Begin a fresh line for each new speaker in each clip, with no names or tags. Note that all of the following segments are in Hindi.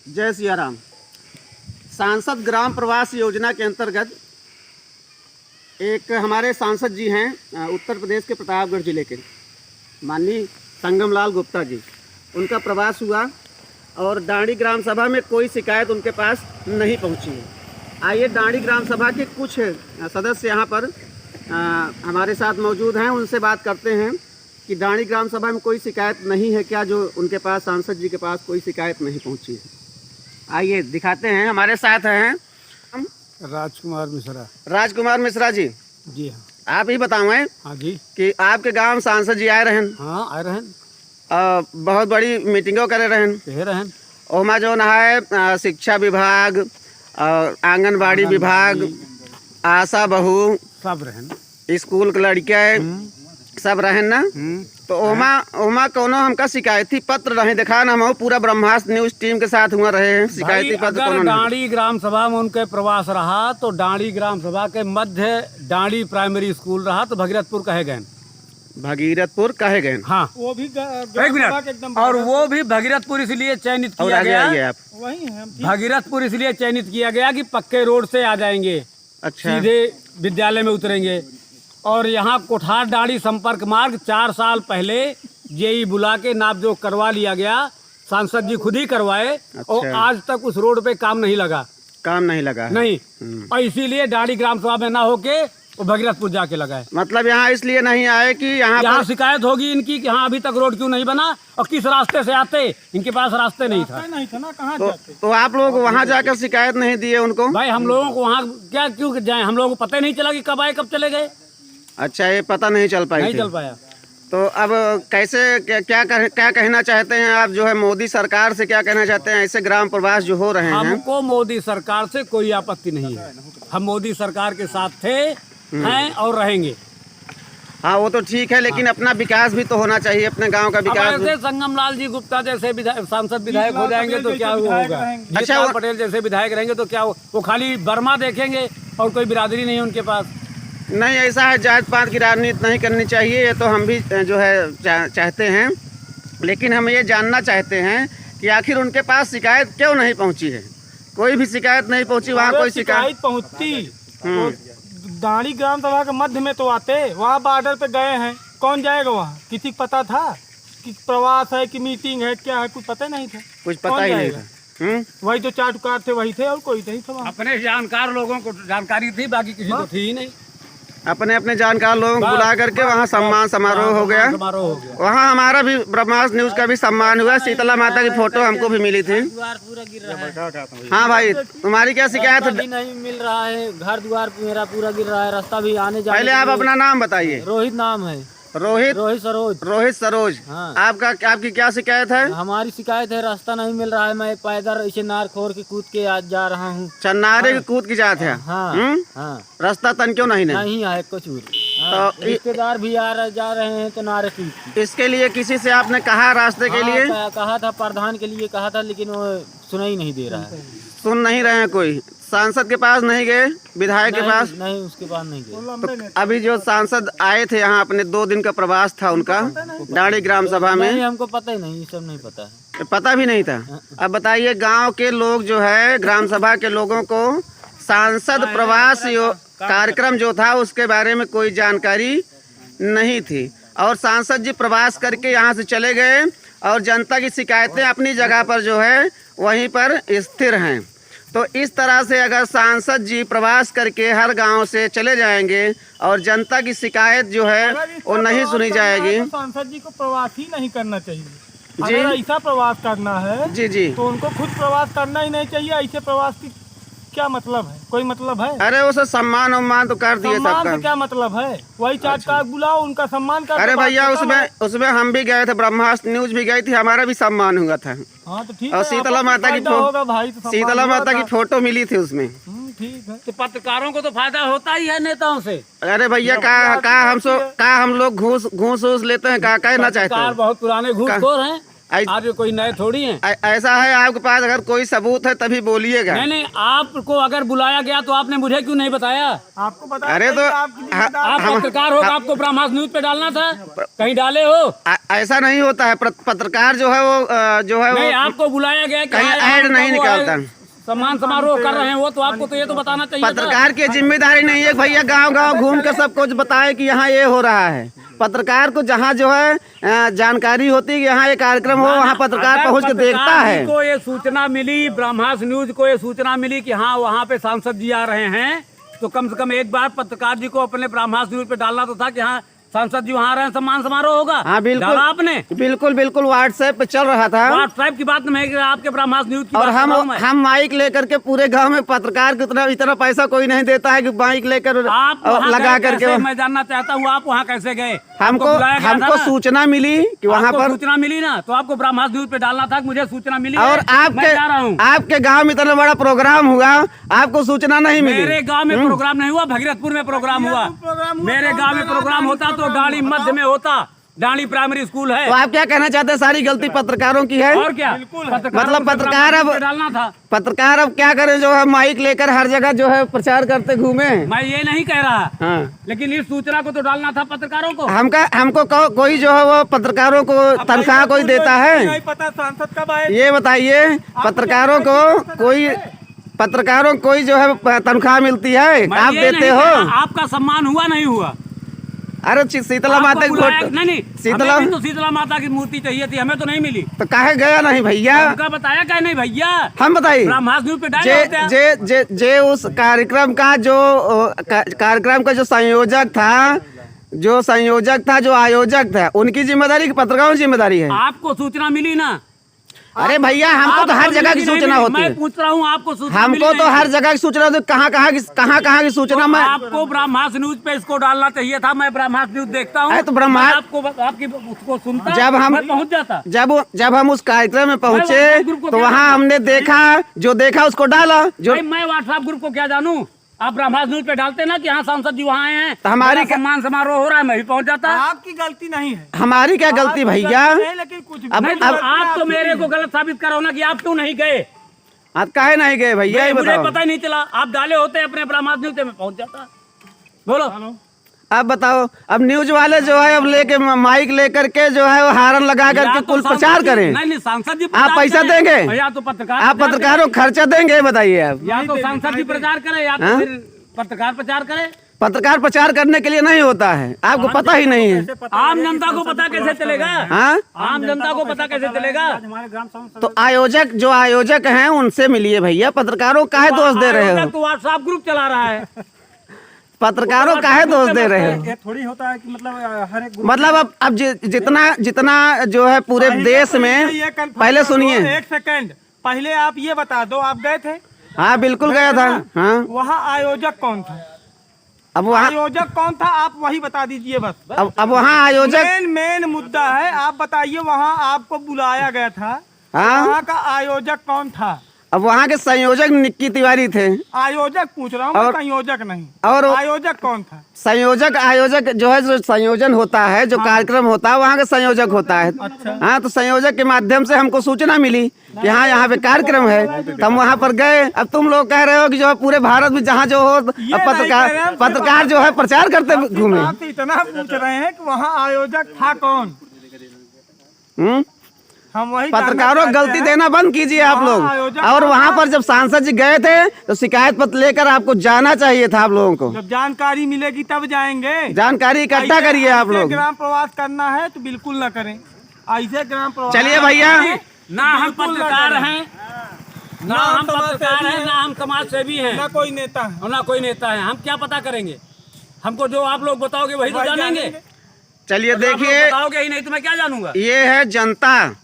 जय सिया राम। सांसद ग्राम प्रवास योजना के अंतर्गत एक हमारे सांसद जी हैं उत्तर प्रदेश के प्रतापगढ़ जिले के, माननीय संगमलाल गुप्ता जी। उनका प्रवास हुआ और डांडी ग्राम सभा में कोई शिकायत उनके पास नहीं पहुंची है। आइए डांडी ग्राम सभा के कुछ सदस्य यहाँ पर हमारे साथ मौजूद हैं, उनसे बात करते हैं कि डांडी ग्राम सभा में कोई शिकायत नहीं है क्या, जो उनके पास सांसद जी के पास कोई शिकायत नहीं पहुंची है। आइए दिखाते हैं। हमारे साथ हैं
राजकुमार मिश्रा।
राजकुमार मिश्रा जी।
जी हाँ।
आप ही बताएं
हाँ जी।
कि आपके गांव सांसद जी आए रहन।
हाँ आए रहन।
बहुत बड़ी मीटिंगों करे रहन।
कहे रहन।
ओमा जो है शिक्षा विभाग, आंगनबाड़ी विभाग, आशा बहू,
सब रहन,
स्कूल के लड़के सब रहन ना। तो ओमा कोनो हमका शिकायती पत्र रहे दिखा ना, हम पूरा ब्रह्मास्त्र न्यूज टीम के साथ हुआ रहे हैं। शिकायती पत्र
अगर डांडी ग्राम सभा में उनके प्रवास रहा तो डांडी ग्राम सभा के मध्य डांडी प्राइमरी स्कूल रहा तो भगीरथपुर कहे गए।
भगीरथपुर कहे गए।
हाँ वो भी एक मिनट, और वो भी भगीरथपुर इसलिए चयनित किया गया,
आप
वही है भगीरथपुर इसलिए चयनित किया गया कि पक्के रोड से आ जाएंगे।
अच्छा।
सीधे विद्यालय में उतरेंगे। और यहाँ कोठार डांडी संपर्क मार्ग 4 साल पहले जेई बुला के नापजोख करवा लिया गया, सांसद जी खुद ही करवाए।
अच्छा।
और आज तक उस रोड पे काम नहीं लगा। नहीं। और इसीलिए डांडी ग्राम सभा में ना होके वो भगीरथपुर जाके लगा है।
मतलब यहाँ इसलिए नहीं आए कि यहाँ
शिकायत होगी इनकी कि हाँ अभी तक रोड क्यों नहीं बना और किस रास्ते से आते, इनके पास रास्ते नहीं था ना, कहाँ
तो आप लोग वहाँ जाकर शिकायत नहीं दिए उनको?
भाई हम लोगों को वहाँ क्या क्यों जाए, हम लोगों को पता ही नहीं चला कि कब आए कब चले गए।
अच्छा, ये पता नहीं चल पाया। तो अब कैसे क्या कहना चाहते हैं आप, जो है मोदी सरकार से क्या कहना चाहते हैं? ऐसे ग्राम प्रवास जो हो रहे हैं।
हमको मोदी सरकार से कोई आपत्ति नहीं है, हम मोदी सरकार के साथ थे, हैं और रहेंगे।
हाँ वो तो ठीक है, लेकिन अपना विकास भी तो होना चाहिए, अपने गांव का विकास।
ऐसे संगमलाल जी गुप्ता जैसे सांसद विधायक हो जाएंगे तो क्या होगा? अच्छा, पटेल जैसे विधायक रहेंगे तो क्या वो खाली बर्मा देखेंगे और कोई बिरादरी नहीं है उनके पास।
नहीं, ऐसा है, जात पात की राजनीति नहीं करनी चाहिए, ये तो हम भी जो है चाहते हैं। लेकिन हम ये जानना चाहते हैं कि आखिर उनके पास शिकायत क्यों नहीं पहुंची है? कोई भी शिकायत नहीं पहुंची वहाँ? कोई शिकायत
पहुंचती डांडी ग्राम सभा के मध्य में तो आते, वहाँ बॉर्डर पे गए हैं, कौन जाएगा वहाँ? किसी को पता था कि प्रवास है कि मीटिंग है क्या है? कुछ पता नहीं था,
कुछ पता ही नहीं था।
वही तो चाटुकार थे, वही थे और कोई नहीं था।
अपने जानकार लोगों को जानकारी थी, बाकी किसी को थी ही नहीं।
अपने जानकार लोगों को बुला करके वहाँ सम्मान समारोह हो गया। वहाँ हमारा भी ब्रह्मास्त्र न्यूज का भी सम्मान हुआ। शीतला माता की फोटो हमको भी मिली थी।
पूरा गिर रहा है।
हाँ भाई, तुम्हारी क्या शिकायत है?
नहीं मिल रहा है, घर द्वार मेरा पूरा गिर रहा है, रास्ता भी आने जाने।
पहले आप अपना नाम बताइए।
रोहित नाम है।
रोहित सरोज।
हाँ।
आपकी क्या शिकायत है?
हमारी शिकायत है, रास्ता नहीं मिल रहा है, मैं पैदल ऐसे नार खोर के कूद के आज जा रहा हूँ।
चन्नारे की कूद की जात है।
हाँ।
रास्ता तन क्यों नहीं
है कुछ।
तो
रिश्तेदार भी जा रहे हैं तो नारे कूद।
इसके लिए किसी से आपने कहा रास्ते के लिए?
कहा था, प्रधान के लिए कहा था, लेकिन वो सुना ही नहीं दे रहा है।
सुन नहीं रहे हैं कोई? सांसद के पास नहीं गए? विधायक के पास?
नहीं, उसके पास नहीं गए।
तो अभी जो सांसद आए थे यहाँ, अपने 2 दिन का प्रवास था उनका डांडी ग्राम सभा में।
नहीं, हमको पता ही नहीं, ये सब नहीं पता है।
पता भी नहीं था? अब बताइए, गांव के लोग जो है, ग्राम सभा के लोगों को सांसद प्रवास कार्यक्रम जो था उसके बारे में कोई जानकारी नहीं थी, और सांसद जी प्रवास करके यहाँ से चले गए और जनता की शिकायतें अपनी जगह पर जो है वहीं पर स्थिर हैं। तो इस तरह से अगर सांसद जी प्रवास करके हर गांव से चले जाएंगे और जनता की शिकायत जो है वो नहीं सुनी जाएगी।
तो सांसद जी को प्रवास ही नहीं करना चाहिए
जी।
अगर ऐसा प्रवास करना है
जी
तो उनको खुद प्रवास करना ही नहीं चाहिए। ऐसे प्रवास की क्या मतलब है? कोई मतलब है?
अरे वो सब सम्मान तो कर दिए सबका।
क्या मतलब है? वही चाटुकार बुलाओ, उनका सम्मान कर।
अरे भैया, उसमें हम भी गए थे, ब्रह्मास्त्र न्यूज भी गई थी, हमारा भी सम्मान हुआ था।
हाँ तो ठीक
और
है,
शीतला माता की फोटो मिली थी उसमें।
ठीक है।
तो पत्रकारों को तो फायदा होता ही है नेताओं से।
अरे भैया, हम लोग घूस लेते हैं? कहना चाहते हैं
बहुत पुराने घूसखोर हैं। आप ये कोई नए थोड़ी हैं।
ऐसा है, आपके पास अगर कोई सबूत है तभी बोलिएगा।
नहीं नहीं, आपको अगर बुलाया गया तो आपने मुझे क्यों नहीं बताया?
आपको बता
अरे तो
आप पत्रकार हो, आपको ब्रह्मास्त्र न्यूज पे डालना था, कहीं डाले हो?
ऐसा नहीं होता है। पत्रकार जो है वो जो है
नहीं,
वो
आपको बुलाया गया
कहीं ऐड नहीं निकालता।
सम्मान समारोह कर रहे हैं वो, तो आपको तो ये तो बताना चाहिए था।
पत्रकार की जिम्मेदारी नहीं है भैया गांव गांव घूम के सब कुछ बताए कि यहाँ ये हो रहा है। पत्रकार को जहाँ जो है जानकारी होती है कि यहाँ ये कार्यक्रम हो, वहाँ पत्रकार पहुँच के देखता है।
को ये सूचना मिली, ब्रह्मास्त्र न्यूज को ये सूचना मिली कि हाँ वहाँ पे सांसद जी आ रहे हैं, तो कम से कम एक बार पत्रकार जी को अपने ब्रह्मास्त्र न्यूज पे डालना तो था कि हाँ सांसद जी वहाँ आ रहे हैं, सम्मान समारोह होगा।
हाँ बिल्कुल,
डाला आपने?
बिल्कुल बिल्कुल व्हाट्सएप पे चल रहा था।
व्हाट्सएप की बात नहीं है, आपके ब्रह्मास्त्र न्यूज की
और
बात कर रहा हूं मैं।
हम माइक लेकर के पूरे गांव में पत्रकार की इतना पैसा कोई नहीं देता है कि माइक लेकर
आप वहाँ
लगा
गए
करके।
कैसे? मैं जानना चाहता हूँ आप वहाँ कैसे गए?
हमको
बुलाया गया था
हमको
ना?
सूचना मिली कि वहाँ
आपको
पर,
सूचना मिली ना, तो आपको ब्रह्मास्त्र न्यूज पे डालना था कि मुझे सूचना मिली
और
है, मैं जा रहा हूँ।
आपके गांव में इतना बड़ा प्रोग्राम हुआ, आपको सूचना नहीं मिली।
मेरे गांव में प्रोग्राम नहीं हुआ, भगीरथपुर में प्रोग्राम हुआ। मेरे गांव में प्रोग्राम होता तो डाली मध्य में होता, डाली प्राइमरी स्कूल है।
तो आप क्या कहना चाहते हैं? सारी गलती पत्रकारों की है।
और क्या?
मतलब पत्रकार अब
डालना था।
पत्रकार अब क्या करें, जो है माइक लेकर हर जगह जो है प्रचार करते घूमे।
मैं ये नहीं कह रहा,
हाँ।
लेकिन इस सूचना को तो डालना था पत्रकारों को।
हमको कोई जो है वो पत्रकारों को तनख्वाह कोई देता है?
नहीं पता सांसद कब आए।
ये बताइए, पत्रकारों को कोई जो है तनख्वाह मिलती है?
मैं
आप
ये
देते
नहीं
हो?
कह रहा, आपका सम्मान हुआ नहीं हुआ?
अरे शीतला
आपको
माता की
बुलाया-
फोटो,
नहीं
शीतला
हमें भी तो शीतला माता की मूर्ति चाहिए थी, हमें तो नहीं मिली।
तो काहे गया नहीं भैया?
उनका बताया क्या नहीं भैया?
हम बताइए,
ब्रह्मास्त्र न्यूज पे डाले होते हैं।
जे उस कार्यक्रम का जो संयोजक था, जो आयोजक था, उनकी जिम्मेदारी की पत्रकारों की जिम्मेदारी है?
आपको सूचना मिली ना?
अरे भैया हमको तो हर जगह की सूचना होती है।
मैं पूछ रहा हूँ, आपको सूचना
हमको
मिली
तो
नहीं?
हर जगह की सूचना होती है। कहाँ की सूचना मैं
आपको ब्रह्मास्त्र न्यूज पे इसको डालना चाहिए था। मैं ब्रह्मास्त्र न्यूज देखता हूँ,
अरे तो ब्रह्मास्त्र-
आपको आपकी उसको सुनता,
जब
पहुँच जाता।
जब हम उस कार्यक्रम में पहुंचे
व्हाट्सएप ग्रुप को
तो
क्या
वहाँ हमने जो देखा उसको डाला। जो
भाई मैं व्हाट्सएप ग्रुप को क्या जानूं? आप ब्रह्मास्त्र न्यूज पे डालते ना कि हाँ सांसद जी वहाँ आए हैं,
तो हमारी
मेरा सम्मान समारोह हो रहा है, मैं भी पहुँच जाता।
आपकी गलती नहीं है।
हमारी क्या गलती भैया?
लेकिन कुछ भी
अब-
नहीं,
नहीं, तो
गलती
आप तो
आपकी
मेरे
है।
को गलत साबित करो ना कि आप क्यों नहीं गए।
आप काहे नहीं गए भैया? ये
मुझे
बताओ।
पता ही नहीं चला, आप डाले होते अपने ब्रह्मास्त्र न्यूज पे, मैं पहुँच जाता। बोलो।
अब बताओ, अब न्यूज वाले जो है अब लेके माइक लेकर के जो है वो हारन लगा
या
करके
तो
कुल
सांसद
प्रचार
जी-
करें।
नहीं सांसद जी
आप
प्रचार
पैसा
करें।
देंगे?
या तो पत्रकार
आप
प्रचार
पत्रकारों को खर्चा देंगे? बताइए आप।
करें। या तो सांसद जी प्रचार करे, या तो
हाँ?
फिर पत्रकार प्रचार करे।
पत्रकार प्रचार करने के लिए नहीं होता है, आपको पता ही नहीं है।
आम जनता को पता कैसे चलेगा?
हाँ,
आम जनता को पता कैसे चलेगा?
हमारे ग्राम सभा
तो आयोजक हैं उनसे मिलिए भैया। पत्रकारों को काहे दोष दे रहे हो?
तो व्हाट्सएप ग्रुप चला रहा है।
पत्रकारों को काहे दोष दे रहे हो?
ये थोड़ी होता है कि मतलब हर एक
मतलब अब जितना जो है पूरे देश में, पहले सुनिए।
एक सेकंड पहले आप ये बता दो, आप गए थे?
हाँ बिल्कुल गया था। हाँ,
वहाँ आयोजक कौन था?
अब वहाँ
आयोजक कौन था आप वही बता दीजिए बस।
अब वहाँ आयोजक
मेन मुद्दा है, आप बताइए वहाँ आपको बुलाया गया था,
हाँ,
वहाँ का आयोजक कौन था?
अब वहाँ के संयोजक निक्की तिवारी थे।
आयोजक पूछ रहा हूँ, संयोजक नहीं।
और
आयोजक कौन था?
आयोजक जो है, जो संयोजन होता है, जो कार्यक्रम होता है, वहाँ का संयोजक होता है। हाँ, तो संयोजक के माध्यम से हमको सूचना मिली कि हाँ यहाँ पे कार्यक्रम है, तो हम वहाँ पर गए। अब तुम लोग कह रहे हो कि जो है पूरे भारत में जहाँ जो हो पत्रकार जो है प्रचार करते घूमे।
आपसे इतना पूछ रहे हैं कि वहाँ आयोजक था कौन? हम वही
पत्रकारों को गलती देना बंद कीजिए आप लोग।
आयोजक
और वहाँ पर जब सांसद जी गए थे तो शिकायत पत्र लेकर आपको जाना चाहिए था आप लोगों को।
जब जानकारी मिलेगी तब जाएंगे।
जानकारी इकट्ठा करिए आप
ऐसे
लोग।
ग्राम प्रवास करना है तो बिल्कुल न करें ऐसे ग्राम प्रवास।
चलिए भैया,
ना हम पत्रकार हैं, ना हम पत्रकार हैं, ना हम समाज सेवी हैं,
न कोई नेता है।
और ना कोई नेता है। हम क्या पता करेंगे? हमको जो आप लोग बताओगे वही तो जानेंगे।
चलिए
अगर आप लोग
देखिए,
बताओगे ही नहीं तो मैं क्या जानूंगा?
ये है जनता,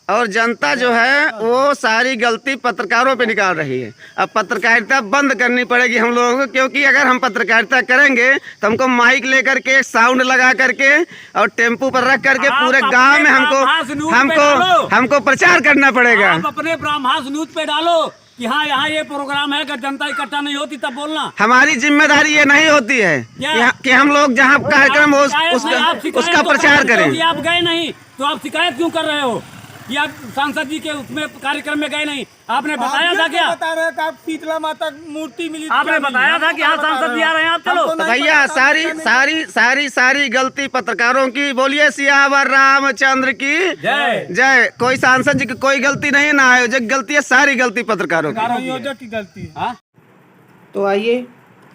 और जनता जो है वो सारी गलती पत्रकारों पे निकाल रही है। अब पत्रकारिता बंद करनी पड़ेगी हम लोगों को, क्योंकि अगर हम पत्रकारिता करेंगे तो हमको माइक लेकर के साउंड लगा करके और टेम्पू पर रख करके
आप
पूरे
अपने
गांव में
ब्रह्मास्त्र न्यूज़ पे डालो।
हमको प्रचार करना पड़ेगा।
आप अपने ब्रह्मास्त्र न्यूज पे डालो कि हाँ यहाँ ये प्रोग्राम है, अगर जनता इकट्ठा नहीं होती तब बोलना।
हमारी जिम्मेदारी ये नहीं होती है कि हम लोग जहाँ कार्यक्रम हो उसका प्रचार करें।
आप गए नहीं तो आप शिकायत क्यों कर रहे हो? कि आप सांसद जी के उसमें कार्यक्रम में गए नहीं? आपने बताया था क्या?
बता रहे थे आप शीतला माता मूर्ति मिली,
आपने बताया था कि हाँ सांसद जी आ रहे हैं, आप चलो।
तो भैया सारी गलती पत्रकारों की। बोलिए सियावर रामचंद्र की
जय।
जय। कोई सांसद जी की कोई गलती नहीं, ना आयोजक गलती है, सारी गलती पत्रकारों की।
आयोजक की गलती है।
हाँ?
तो आइए,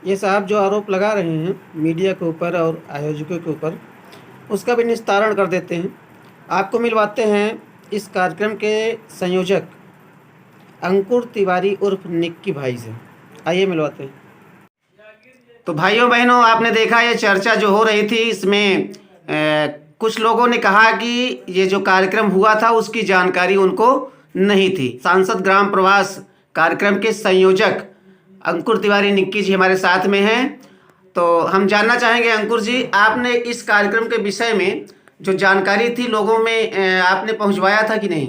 ये साहब जो आरोप लगा रहे हैं मीडिया के ऊपर और आयोजकों के ऊपर, उसका भी निस्तारण कर देते हैं। आपको मिलवाते हैं इस कार्यक्रम के संयोजक अंकुर तिवारी उर्फ निक्की भाई से। आइए मिलवाते हैं। तो भाइयों बहनों, आपने देखा ये चर्चा जो हो रही थी, इसमें कुछ लोगों ने कहा कि ये जो कार्यक्रम हुआ था उसकी जानकारी उनको नहीं थी। सांसद ग्राम प्रवास कार्यक्रम के संयोजक अंकुर तिवारी निक्की जी हमारे साथ में हैं। तो हम जानना चाहेंगे अंकुर जी, आपने इस कार्यक्रम के विषय में जो जानकारी थी लोगों में आपने पहुंचवाया था कि नहीं?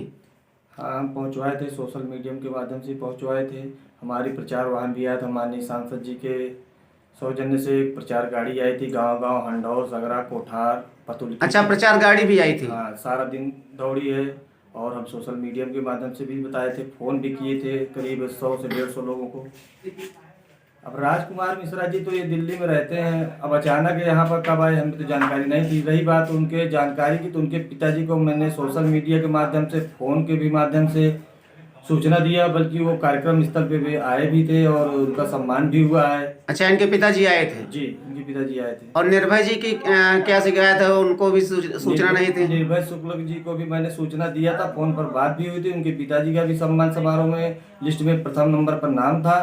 हाँ, हम पहुंचवाए थे, सोशल मीडिया के माध्यम से पहुंचवाए थे। हमारी प्रचार वाहन भी आया था, माननीय सांसद जी के सौजन्य से एक प्रचार गाड़ी आई थी। गांव-गांव, हंडौर, सगरा, कोठार, पतुल।
अच्छा, प्रचार गाड़ी भी आई थी?
हाँ, सारा दिन दौड़ी है। और हम सोशल मीडिया के माध्यम से भी बताए थे, फ़ोन भी किए थे करीब 100 से 150 लोगों को। अब राजकुमार मिश्रा जी तो ये दिल्ली में रहते हैं, अब अचानक यहाँ पर कब आए हमें तो जानकारी नहीं थी। रही बात उनके जानकारी की, तो उनके पिताजी को मैंने सोशल मीडिया के माध्यम से, फ़ोन के भी माध्यम से सूचना दिया, बल्कि वो कार्यक्रम स्थल पे भी आए भी थे और उनका सम्मान भी हुआ है।
अच्छा, इनके पिताजी आए थे?
जी, इनके पिताजी आए थे।
और निर्भय जी की क्या शिकायत है, उनको भी सूचना नहीं थी?
निर्भय शुक्ल जी को भी मैंने सूचना दिया था, फ़ोन पर बात भी हुई थी। उनके पिताजी का भी सम्मान समारोह में लिस्ट में प्रथम नंबर पर नाम था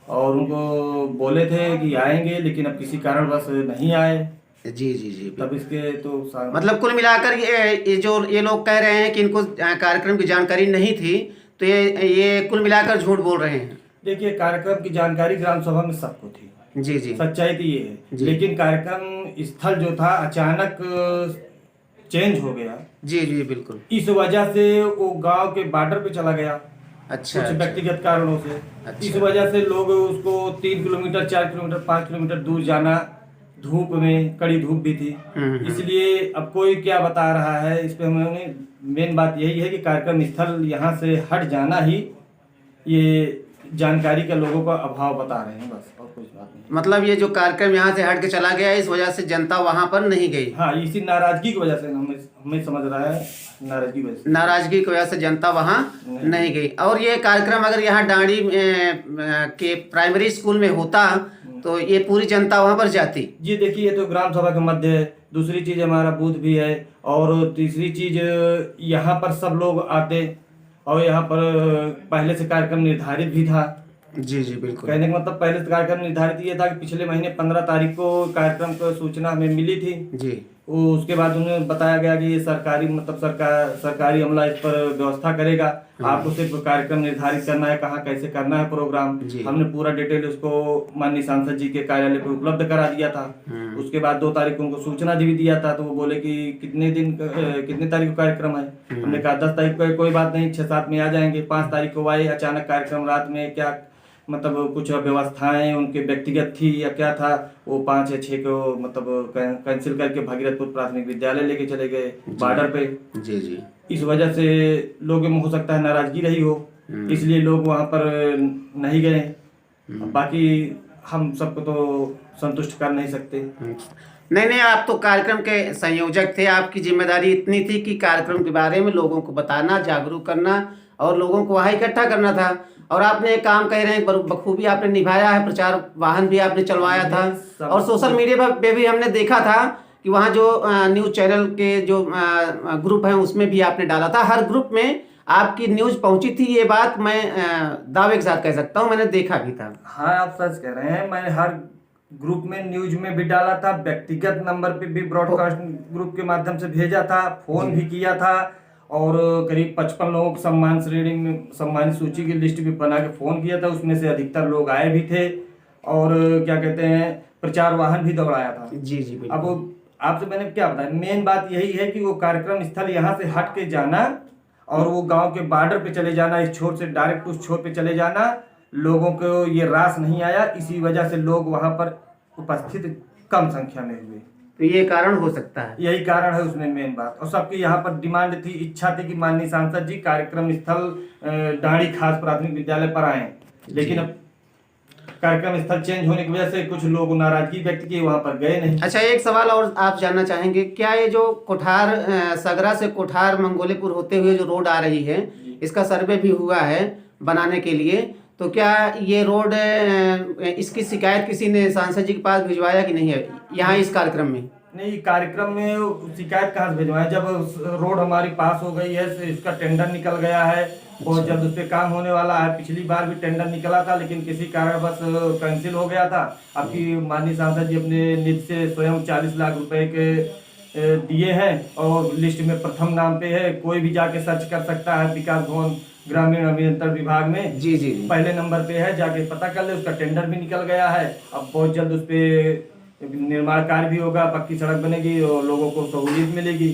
और उनको बोले थे कि आएंगे, लेकिन अब किसी कारणवश नहीं आए।
जी जी जी।
तब इसके तो
मतलब कुल मिलाकर ये लोग कह रहे हैं कि इनको कार्यक्रम की जानकारी नहीं थी, तो ये कुल मिलाकर झूठ बोल रहे हैं।
देखिए, कार्यक्रम की जानकारी ग्राम सभा में सबको थी।
जी जी।
सच्चाई तो ये है, लेकिन कार्यक्रम स्थल जो था अचानक चेंज हो गया।
जी जी बिल्कुल।
इस वजह से वो गांव के बॉर्डर पे चला गया।
अच्छा,
कुछ व्यक्तिगत कारणों से।
अच्छा।
इस वजह से लोग उसको 3 किलोमीटर, 4 किलोमीटर, 5 किलोमीटर दूर जाना, धूप में, कड़ी धूप भी थी। इसलिए अब कोई क्या बता रहा है इस पे, हमने मेन बात यही है कि कार्यक्रम स्थल यहाँ से हट जाना ही ये जानकारी का लोगों का अभाव बता रहे हैं, बस, और कुछ बात नहीं।
मतलब ये जो कार्यक्रम यहाँ से हट के चला गया, इस वजह से जनता वहाँ पर नहीं गई?
हाँ, इसी नाराजगी की वजह से हमें समझ रहा है, नाराजगी
की वजह से जनता वहाँ नहीं गई। और ये कार्यक्रम अगर यहाँ डांडी के प्राइमरी स्कूल में होता तो ये पूरी जनता वहाँ पर जाती?
जी देखिए, ये तो ग्राम सभा के मध्य है, दूसरी चीज हमारा बूथ भी है, और तीसरी चीज यहाँ पर सब लोग आते, और यहाँ पर पहले से कार्यक्रम निर्धारित भी था।
जी जी बिल्कुल।
कहने का मतलब पहले से कार्यक्रम निर्धारित ये था कि पिछले महीने 15 तारीख को कार्यक्रम की सूचना हमें मिली थी
जी।
उसके बाद उन्हें बताया गया कि ये सरकारी मतलब सरकारी अमला इस पर व्यवस्था करेगा। आपको सिर्फ कार्यक्रम निर्धारित करना है, कहाँ कैसे करना है प्रोग्राम। हमने पूरा डिटेल उसको माननीय सांसद जी के कार्यालय पे उपलब्ध करा दिया था। उसके बाद 2 तारीख को उनको सूचना भी दिया था, तो वो बोले कि कितने तारीख को कार्यक्रम है। हमने कहा 10 तारीख को, कोई बात नहीं, 6-7 में आ जाएंगे। 5 तारीख को आए, अचानक कार्यक्रम रात में क्या मतलब कुछ व्यवस्थाएं उनके व्यक्तिगत थी या क्या था, वो 5 या 6 को मतलब कैंसिल करके भागीरथपुर प्राथमिक विद्यालय लेके चले गए बॉर्डर पे। जी जी। इस वजह से लोगों में हो सकता है नाराजगी रही हो, इसलिए लोग वहाँ पर नहीं गए। बाकी हम सबको तो संतुष्ट कर नहीं सकते।
नहीं, आप तो कार्यक्रम के संयोजक थे, आपकी जिम्मेदारी इतनी थी कि कार्यक्रम के बारे में लोगों को बताना, जागरूक करना और लोगों को वहाँ इकट्ठा करना था। और आपने एक काम कह रहे हैं बखूबी आपने निभाया है, प्रचार वाहन भी आपने चलवाया था, और सोशल मीडिया पे भी हमने देखा था कि वहाँ जो न्यूज़ चैनल के जो ग्रुप हैं उसमें भी आपने डाला था। हर ग्रुप में आपकी न्यूज़ पहुंची थी, ये बात मैं दावे के साथ कह सकता हूँ, मैंने देखा भी था।
हाँ, आप सच कह रहे हैं, मैंने हर ग्रुप में न्यूज में भी डाला था, व्यक्तिगत नंबर पे भी ब्रॉडकास्ट ग्रुप के माध्यम से भेजा था, फोन भी किया था, और करीब 55 लोगों को सम्मान श्रेणी में सम्मानित सूची की लिस्ट भी बना के फोन किया था। उसमें से अधिकतर लोग आए भी थे, और क्या कहते हैं, प्रचार वाहन भी दौड़ाया था। जी जी। अब आपसे मैंने क्या बताया, मेन बात यही है कि वो कार्यक्रम स्थल यहाँ से हट के जाना और वो गांव के बॉर्डर पे चले जाना, इस छोर से डायरेक्ट उस छोर पे चले जाना, लोगों को ये रास नहीं आया। इसी वजह से लोग वहाँ पर उपस्थित कम संख्या में हुए।
तो ये कारण हो सकता है।
यही कारण है उसमें मेन बात। और सबकी यहाँ पर डिमांड थी, इच्छा थी कि माननीय सांसद जी कार्यक्रम स्थल डाणी खास प्राथमिक विद्यालय पर आए, लेकिन अब कार्यक्रम स्थल चेंज होने की वजह से कुछ लोग नाराजगी व्यक्त की, वहां पर गए नहीं।
अच्छा, एक सवाल और आप जानना चाहेंगे, क्या ये जो कोठार सगरा से कोठार मंगोलीपुर होते हुए जो रोड आ रही है, इसका सर्वे भी हुआ है बनाने के लिए, तो क्या ये रोड इसकी शिकायत किसी ने सांसद जी के पास भिजवाया कि नहीं है यहाँ इस कार्यक्रम में?
नहीं, कार्यक्रम में शिकायत कहाँ से भिजवाएं, जब रोड हमारी पास हो गई है, इसका टेंडर निकल गया है, बहुत जल्द उस पर काम होने वाला है। पिछली बार भी टेंडर निकला था, लेकिन किसी कारण बस कैंसिल हो गया था। आपकी माननीय सांसद जी अपने निधि से स्वयं 40 लाख रुपए के दिए हैं और लिस्ट में प्रथम नाम पे है। कोई भी जाके सर्च कर सकता है, विकास भवन ग्रामीण अभियंत्रण विभाग में
जी जी
पहले नंबर पे है, जाके पता कर ले। उसका टेंडर भी निकल गया है, अब बहुत जल्द उस पे निर्माण कार्य भी होगा, पक्की सड़क बनेगी और लोगों को सहूलियत मिलेगी।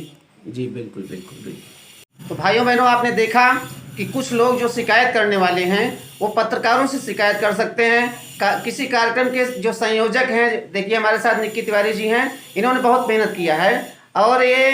जी बिल्कुल बिल्कुल बिल्कुल। तो भाइयों बहनों, आपने देखा कि कुछ लोग जो शिकायत करने वाले हैं वो पत्रकारों से शिकायत कर सकते हैं। किसी कार्यक्रम के जो संयोजक हैं, देखिए हमारे साथ निक्की तिवारी जी हैं, इन्होंने बहुत मेहनत किया है और ये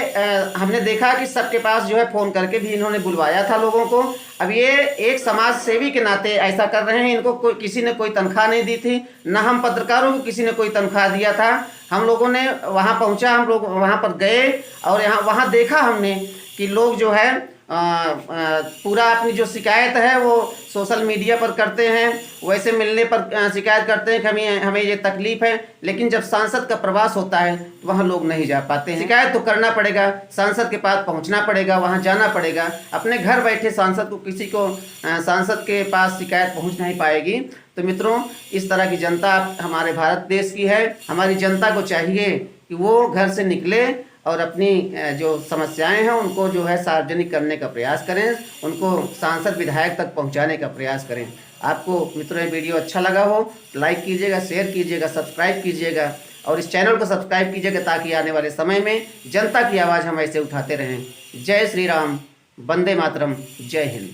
हमने देखा कि सबके पास जो है फ़ोन करके भी इन्होंने बुलवाया था लोगों को। अब ये एक समाज सेवी के नाते ऐसा कर रहे हैं, इनको किसी ने कोई तनख्वाह नहीं दी थी, ना हम पत्रकारों को किसी ने कोई तनख्वाह दिया था। हम लोगों ने वहाँ पहुँचा, हम लोग वहाँ पर गए और वहाँ देखा हमने कि लोग जो है पूरा अपनी जो शिकायत है वो सोशल मीडिया पर करते हैं, वैसे मिलने पर शिकायत करते हैं कि हमें ये तकलीफ है, लेकिन जब सांसद का प्रवास होता है तो वहाँ लोग नहीं जा पाते हैं। शिकायत तो करना पड़ेगा, सांसद के पास पहुँचना पड़ेगा, वहाँ जाना पड़ेगा। अपने घर बैठे सांसद को सांसद के पास शिकायत पहुँच नहीं पाएगी। तो मित्रों, इस तरह की जनता हमारे भारत देश की है। हमारी जनता को चाहिए कि वो घर से निकले और अपनी जो समस्याएं हैं उनको जो है सार्वजनिक करने का प्रयास करें, उनको सांसद विधायक तक पहुंचाने का प्रयास करें। आपको मित्रों ये वीडियो अच्छा लगा हो तो लाइक कीजिएगा, शेयर कीजिएगा, सब्सक्राइब कीजिएगा और इस चैनल को सब्सक्राइब कीजिएगा ताकि आने वाले समय में जनता की आवाज़ हम ऐसे उठाते रहें। जय श्री राम, वंदे मातरम, जय हिंद।